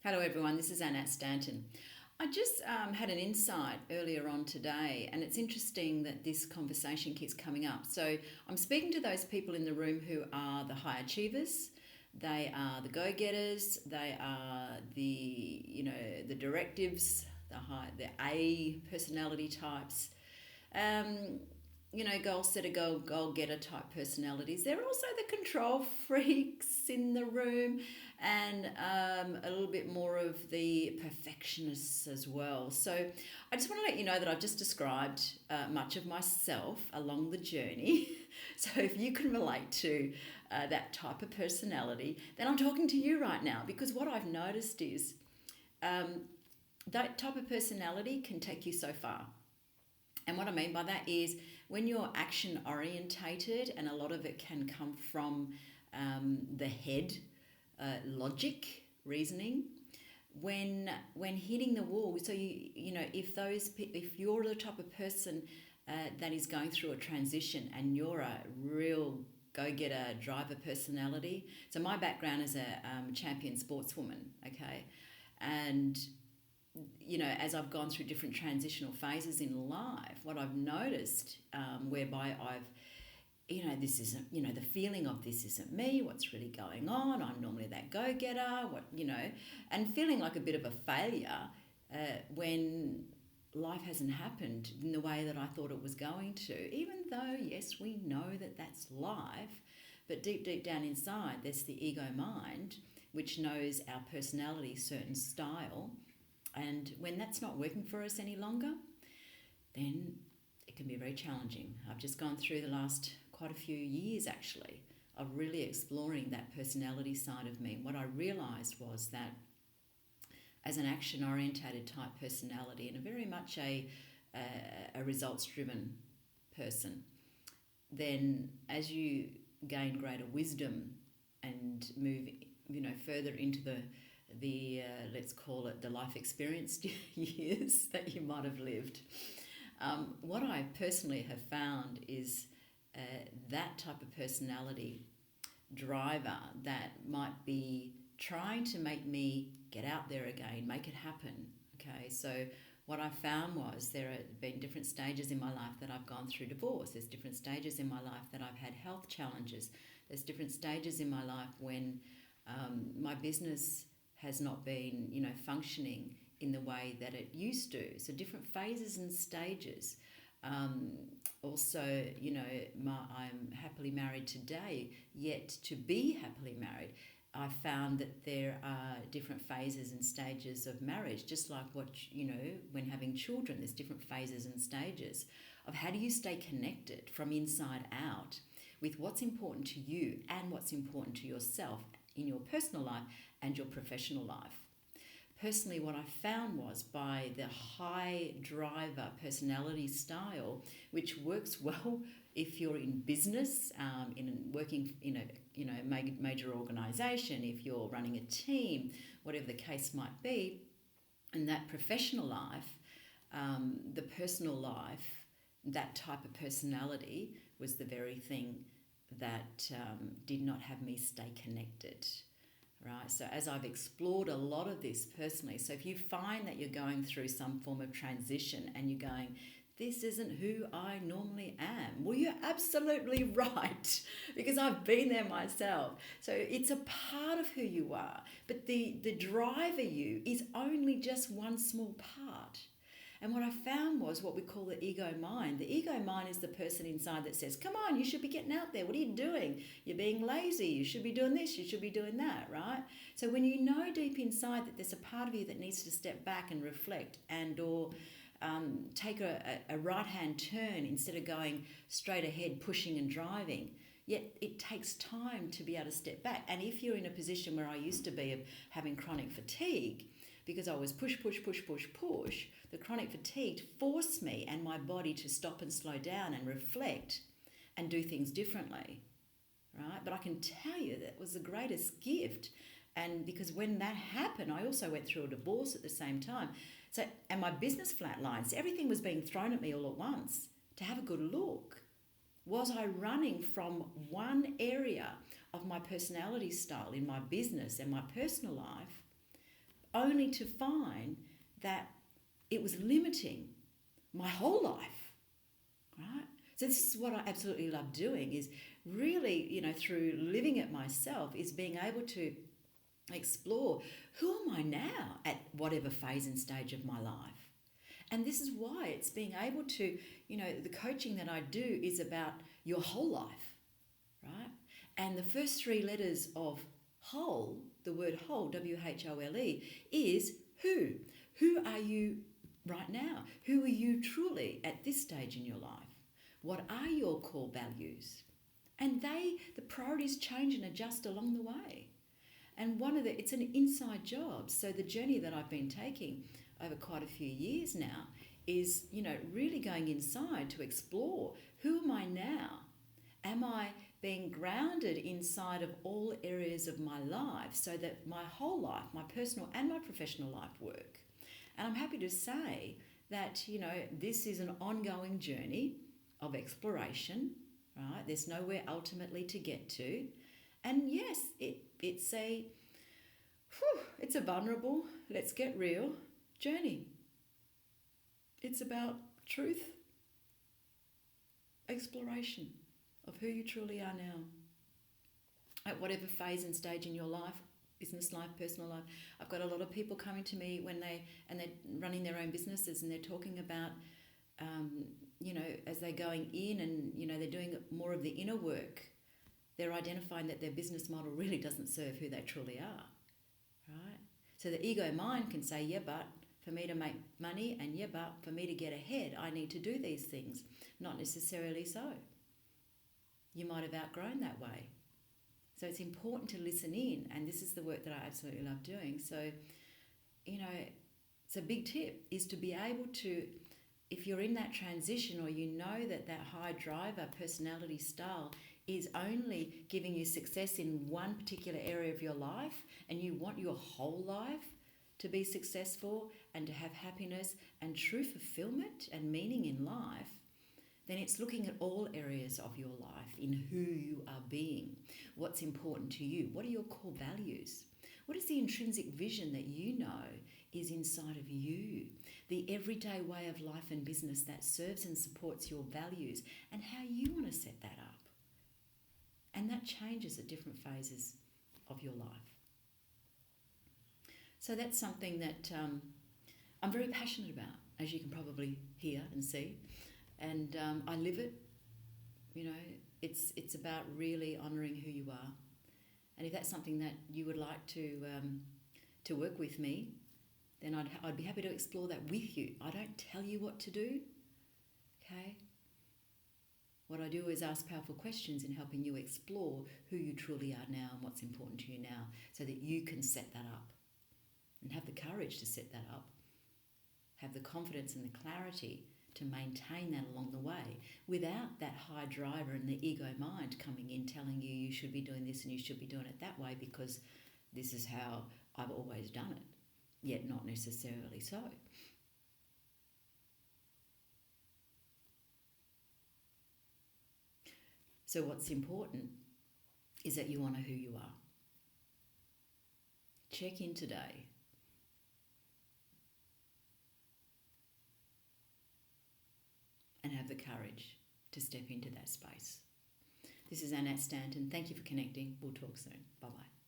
Hello, everyone. This is Annette Stanton. I just had an insight earlier on today, and it's interesting that this conversation keeps coming up. So, I'm speaking to those people in the room who are the high achievers. They are the go-getters. They are the directives, the A personality types. Um, goal setter, goal getter type personalities. There are also the control freaks in the room, and a little bit more of the perfectionists as well. So I just want to let you know that I've just described much of myself along the journey. So if you can relate to that type of personality, then I'm talking to you right now, because what I've noticed is that type of personality can take you so far. And what I mean by that is when you're action orientated, and a lot of it can come from the head, logic, reasoning. When hitting the wall, so if you're the type of person that is going through a transition, and you're a real go-getter driver personality. So my background is a champion sportswoman, okay, and as I've gone through different transitional phases in life, what I've noticed, whereby this isn't, the feeling of this isn't me, what's really going on, I'm normally that go-getter, and feeling like a bit of a failure when life hasn't happened in the way that I thought it was going to, even though, yes, we know that that's life, but deep down inside, there's the ego mind, which knows our personality, certain style. And when that's not working for us any longer, then it can be very challenging. I've just gone through the last quite a few years, actually, of really exploring that personality side of me. What I realised was that as an action-orientated type personality, and a very much a results-driven person, then as you gain greater wisdom and move further into the let's call it the life experienced years that you might have lived, what I personally have found is that type of personality driver that might be trying to make me get out there again, make it happen. Okay, so what I found was there have been different stages in my life that I've gone through divorce. There's different stages in my life that I've had health challenges. There's different stages in my life when my business has not been, functioning in the way that it used to. So different phases and stages. Also, I'm happily married today, yet to be happily married, I found that there are different phases and stages of marriage, just like when having children, there's different phases and stages of how do you stay connected from inside out with what's important to you and what's important to yourself in your personal life and your professional life. Personally, what I found was by the high driver personality style, which works well if you're in business, working in a major organisation, if you're running a team, whatever the case might be, and that professional life, the personal life, that type of personality was the very thing that did not have me stay connected. Right, so as I've explored a lot of this personally, so if you find that you're going through some form of transition and you're going, this isn't who I normally am, well, you're absolutely right, because I've been there myself. So it's a part of who you are, but the driver you is only just one small part. And what I found was what we call the ego mind. The ego mind is the person inside that says, come on, you should be getting out there. What are you doing? You're being lazy. You should be doing this. You should be doing that, right? So when you know deep inside that there's a part of you that needs to step back and reflect or take a right-hand turn instead of going straight ahead, pushing and driving, yet it takes time to be able to step back. And if you're in a position where I used to be of having chronic fatigue, because I was push, the chronic fatigue forced me and my body to stop and slow down and reflect and do things differently, right? But I can tell you that was the greatest gift. And because when that happened, I also went through a divorce at the same time. So, and my business flatlined. So everything was being thrown at me all at once to have a good look. Was I running from one area of my personality style in my business and my personal life only to find that it was limiting my whole life, right? So this is what I absolutely love doing, is really, through living it myself, is being able to explore, who am I now at whatever phase and stage of my life? And this is why it's being able to, the coaching that I do is about your whole life, right? And the first three letters of whole, the word whole, W-H-O-L-E, is who. Who are you right now? Who are you truly at this stage in your life? What are your core values? And the priorities change and adjust along the way. And it's an inside job. So the journey that I've been taking over quite a few years now is, really going inside to explore, who am I now? Am I being grounded inside of all areas of my life so that my whole life, my personal and my professional life, work? And I'm happy to say that, this is an ongoing journey of exploration, right? There's nowhere ultimately to get to. And yes, it's a vulnerable, let's get real journey. It's about truth, exploration of who you truly are now. At whatever phase and stage in your life, business life, personal life. I've got a lot of people coming to me they're running their own businesses, and they're talking about, as they're going in and, they're doing more of the inner work, they're identifying that their business model really doesn't serve who they truly are, right? So the ego mind can say, yeah, but for me to make money, and yeah, but for me to get ahead, I need to do these things. Not necessarily so. You might have outgrown that way. So it's important to listen in, and this is the work that I absolutely love doing. So, it's a big tip, is to be able to, if you're in that transition, or that high driver personality style is only giving you success in one particular area of your life, and you want your whole life to be successful and to have happiness and true fulfilment and meaning in life, then it's looking at all areas of your life in who you are being, what's important to you, what are your core values, what is the intrinsic vision that you know is inside of you, the everyday way of life and business that serves and supports your values, and how you want to set that up. And that changes at different phases of your life. So that's something that I'm very passionate about, as you can probably hear and see. And I live it. It's about really honouring who you are. And if that's something that you would like to work with me, then I'd be happy to explore that with you. I don't tell you what to do, okay? What I do is ask powerful questions in helping you explore who you truly are now and what's important to you now, so that you can set that up and have the courage to set that up, have the confidence and the clarity to maintain that along the way, without that high driver and the ego mind coming in telling you you should be doing this and you should be doing it that way because this is how I've always done it, yet not necessarily so. So what's important is that you honour who you are. Check in today. And have the courage to step into that space. This is Annette Stanton. Thank you for connecting. We'll talk soon. Bye-bye.